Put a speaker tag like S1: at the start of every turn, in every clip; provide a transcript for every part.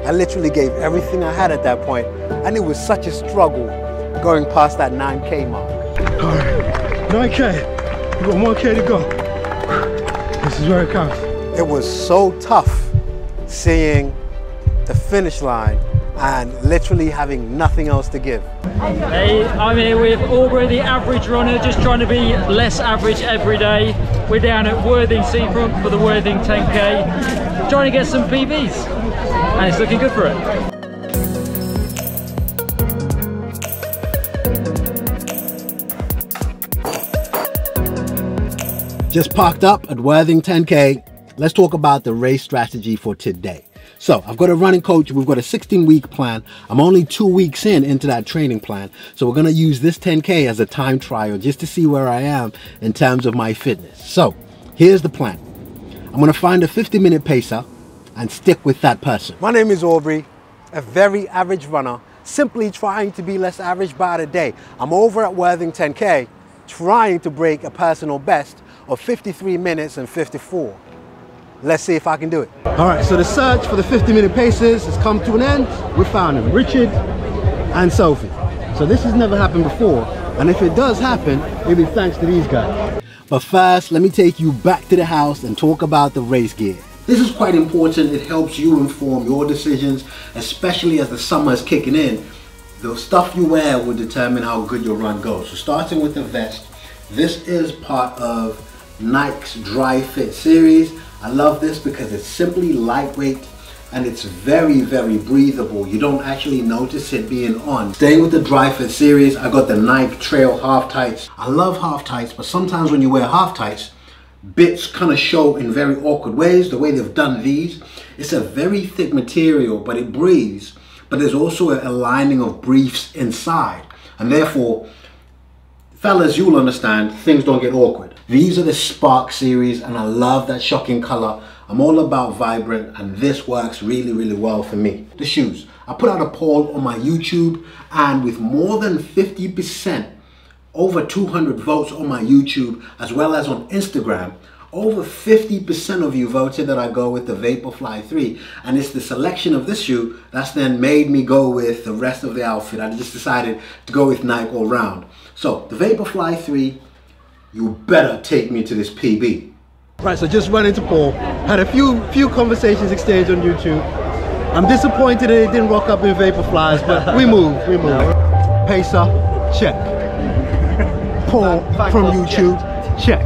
S1: I literally gave everything I had at that point, and it was such a struggle going past that 9K mark.
S2: All right, 9K, we've got 1K to go. This is where it counts.
S1: It was so tough seeing the finish line and literally having nothing else to give.
S3: Hey, I'm here with Aubrey, the average runner, just trying to be less average every day. We're down at Worthing Seafront for the Worthing 10K, trying to get some PBs, and it's looking good for it.
S1: Just parked up at Worthing 10K. Let's talk about the race strategy for today. So I've got a running coach. We've got a 16-week plan. I'm only 2 weeks into that training plan. So we're going to use this 10K as a time trial just to see where I am in terms of my fitness. So here's the plan. I'm going to find a 50-minute pacer and stick with that person. My name is Aubrey, a very average runner, simply trying to be less average by the day. I'm over at Worthing 10K trying to break a personal best of 53 minutes and 54. Let's see if I can do it. All right, so the search for the 50-minute pacers has come to an end. We found them, Richard and Sophie. So this has never happened before, and if it does happen, it'll be thanks to these guys. But first, let me take you back to the house and talk about the race gear. This is quite important. It helps you inform your decisions, especially as the summer is kicking in. The stuff you wear will determine how good your run goes. So starting with the vest, this is part of Nike's Dry Fit series. I love this because it's simply lightweight and it's very, very breathable. You don't actually notice it being on. Staying with the Dry Fit series, I got the Nike Trail half tights. I love half tights, but sometimes when you wear half tights, bits kind of show in very awkward ways. The way they've done these, it's a very thick material, but it breathes. But there's also a lining of briefs inside, and therefore, fellas, you'll understand, things don't get awkward. These are the Spark series, and I love that shocking color. I'm all about vibrant, and this works really, really well for me. The shoes. I put out a poll on my YouTube, and with more than 50%, over 200 votes on my YouTube, as well as on Instagram, over 50% of you voted that I go with the Vaporfly 3. And it's the selection of this shoe that's then made me go with the rest of the outfit. I just decided to go with Nike all round. So the Vaporfly 3, you better take me to this PB. Right, so just run into Paul. Had a few conversations exchanged on YouTube. I'm disappointed that it didn't rock up in Vaporflies, but we move. Pacer, check. Paul from YouTube, check.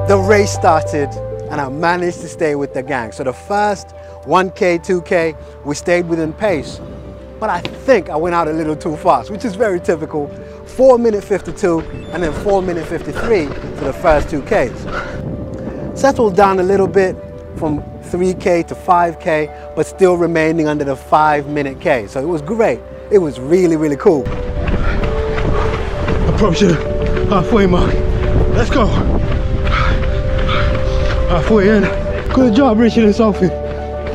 S1: The race started and I managed to stay with the gang. So the first 1K, 2K, we stayed within pace, but I think I went out a little too fast, which is very typical. 4:52 and then 4:53 for the first 2Ks. Settled down a little bit from 3K to 5K, but still remaining under the 5-minute K. So it was great. It was really, really cool.
S2: Approaching the halfway mark. Let's go. Halfway in. Good job, Richard and Sophie.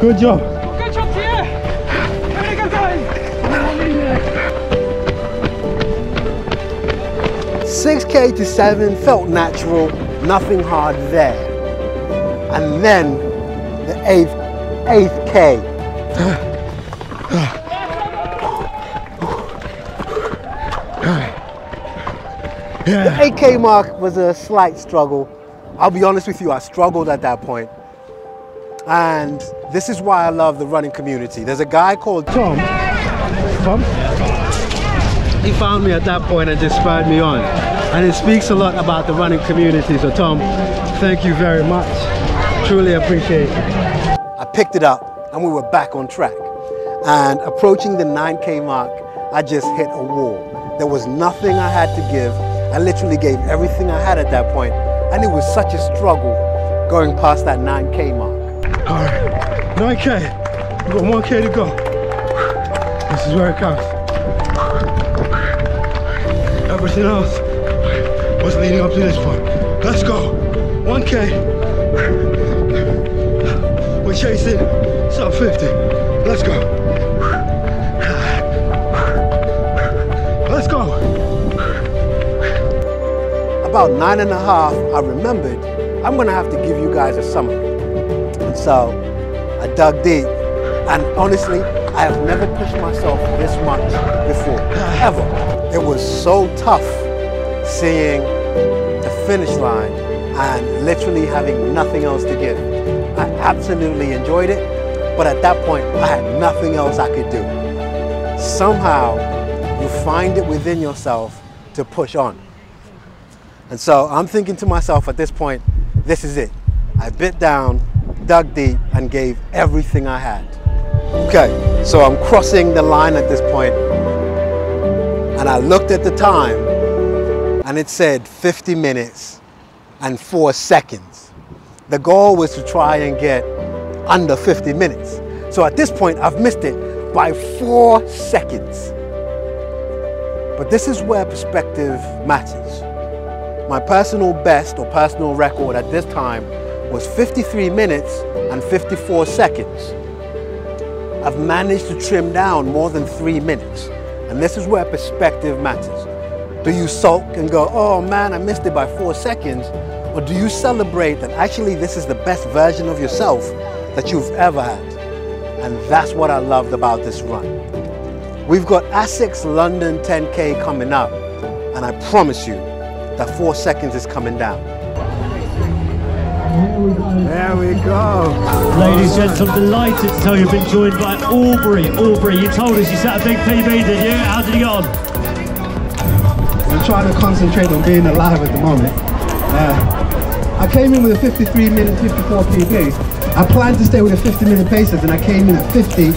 S2: Good job.
S3: Good job to you. Way to go, guys.
S1: 6K to 7 felt natural, nothing hard there. And then the 8th K. The 8K mark was a slight struggle. I'll be honest with you, I struggled at that point. And this is why I love the running community. There's a guy called Tom. He found me at that point and just spurred me on. And it speaks a lot about the running community. So Tom, thank you very much. Truly appreciate it. I picked it up and we were back on track. And approaching the 9K mark, I just hit a wall. There was nothing I had to give. I literally gave everything I had at that point. And it was such a struggle going past that 9K mark.
S2: All right, 9K, we've got 1K to go. This is where it counts. Everything else was leading up to this point. Let's go, 1K. We're chasing sub 50, let's go.
S1: about 9.5, I remembered I'm gonna have to give you guys a summary. And so I dug deep, and honestly, I have never pushed myself this much before, ever. It was so tough seeing the finish line and literally having nothing else to give. I absolutely enjoyed it, but at that point, I had nothing else I could do. Somehow, you find it within yourself to push on. And so I'm thinking to myself at this point, this is it. I bit down, dug deep, and gave everything I had. Okay, so I'm crossing the line at this point, and I looked at the time, and it said 50 minutes and 4 seconds. The goal was to try and get under 50 minutes. So at this point, I've missed it by 4 seconds. But this is where perspective matters. My personal best or personal record at this time was 53 minutes and 54 seconds. I've managed to trim down more than 3 minutes. And this is where perspective matters. Do you sulk and go, oh man, I missed it by 4 seconds? Or do you celebrate that actually this is the best version of yourself that you've ever had? And that's what I loved about this run. We've got Essex London 10K coming up, and I promise you that 4 seconds is coming down. There we go.
S4: Ladies and gents, I'm delighted to tell you I've been joined by Aubrey. Aubrey, you told us you set a big PB, did you? How did you get on?
S5: I'm trying to concentrate on being alive at the moment. I came in with a 53 minute 54 PB. I planned to stay with a 50-minute paces, and I came in at 50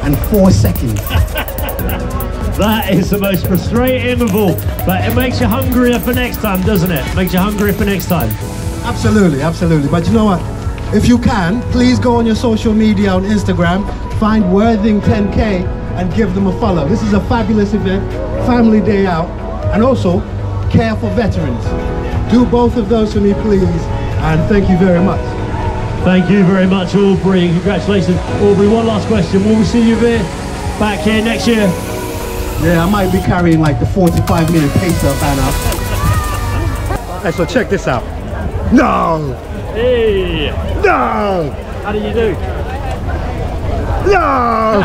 S5: and 4 seconds.
S4: That is the most frustrating of all, but it makes you hungrier for next time, doesn't it? Makes you hungrier for next time.
S5: Absolutely, absolutely. But you know what? If you can, please go on your social media on Instagram, find Worthing 10K and give them a follow. This is a fabulous event, family day out, and also care for veterans. Do both of those for me, please, and thank you very much.
S4: Thank you very much, Aubrey, and congratulations. Aubrey, one last question. Will we see you back here next year?
S5: Yeah, I might be carrying like the 45-minute pacer banner. Hey, so check this out. No!
S3: Hey!
S5: No!
S3: How did you do?
S5: No!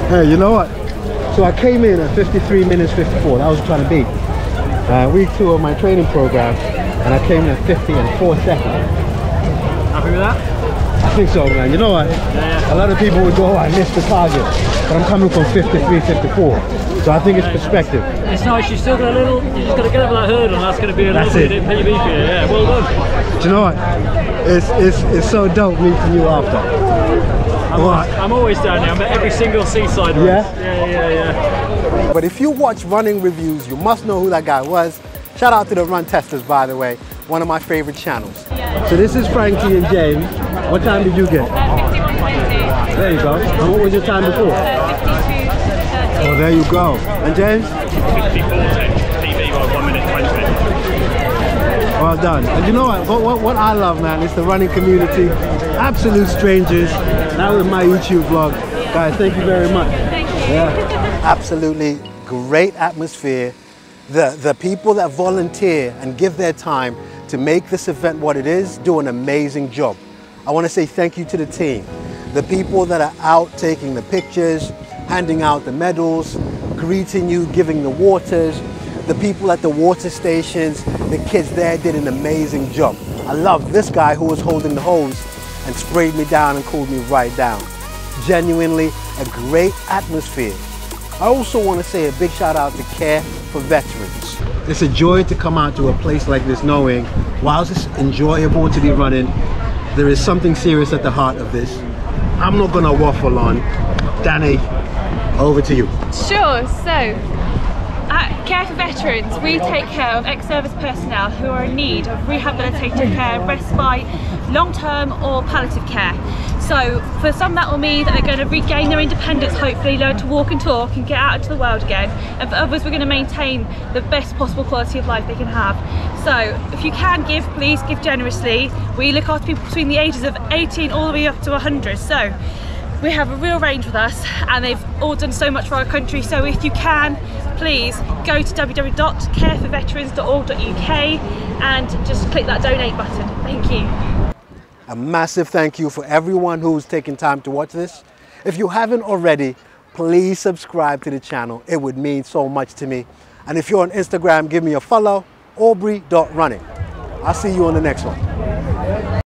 S5: Hey, you know what? So I came in at 53 minutes 54. That was trying to beat. Week 2 of my training program, and I came in at 50 and 4 seconds.
S3: Happy with that?
S5: I think so, man. You know what?
S3: Yeah.
S5: A lot of people would go, oh, I missed the target. But I'm coming from 53, 54. So I think it's perspective.
S3: It's nice, you've still got a little, you just got to get over that hurdle, and that's going to be a little bit of PB for you. Yeah, well done.
S5: Do you know what? It's so dope meeting you after.
S3: I'm always down here. I'm at every single seaside race.
S5: Yeah?
S3: Yeah.
S1: But if you watch running reviews, you must know who that guy was. Shout out to the Run Testers, by the way, one of my favorite channels.
S5: So this is Frankie and James. What time did you get?
S6: 51.2.
S5: There you go. And what was your time before?
S6: 52.30.
S5: Oh, there you go. And James?
S7: 54.10 PB by 1 minute 20.
S5: Well done. And you know what I love, man, is the running community. Absolute strangers. That was my YouTube vlog. Guys, thank you very much.
S6: Thank you.
S5: Yeah.
S1: Absolutely great atmosphere. The people that volunteer and give their time to make this event what it is do an amazing job. I want to say thank you to the team. The people that are out taking the pictures, handing out the medals, greeting you, giving the waters. The people at the water stations, the kids there did an amazing job. I love this guy who was holding the hose and sprayed me down and cooled me right down. Genuinely a great atmosphere. I also want to say a big shout out to Care for Veterans.
S5: It's a joy to come out to a place like this knowing, whilst it's enjoyable to be running, there is something serious at the heart of this. I'm not going to waffle on. Danny, over to you.
S6: Sure, so at Care for Veterans, we take care of ex-service personnel who are in need of rehabilitative care, respite, long-term or palliative care. So for some that will mean that they're going to regain their independence, hopefully learn to walk and talk and get out into the world again. And for others, we're going to maintain the best possible quality of life they can have. So if you can give, please give generously. We look after people between the ages of 18 all the way up to 100. So We have a real range with us, and they've all done so much for our country. So if you can, please go to www.careforveterans.org.uk and just click that donate button. Thank you.
S1: A massive thank you for everyone who's taken time to watch this. If you haven't already, please subscribe to the channel. It would mean so much to me. And if you're on Instagram, give me a follow, aubrey.running. I'll see you on the next one.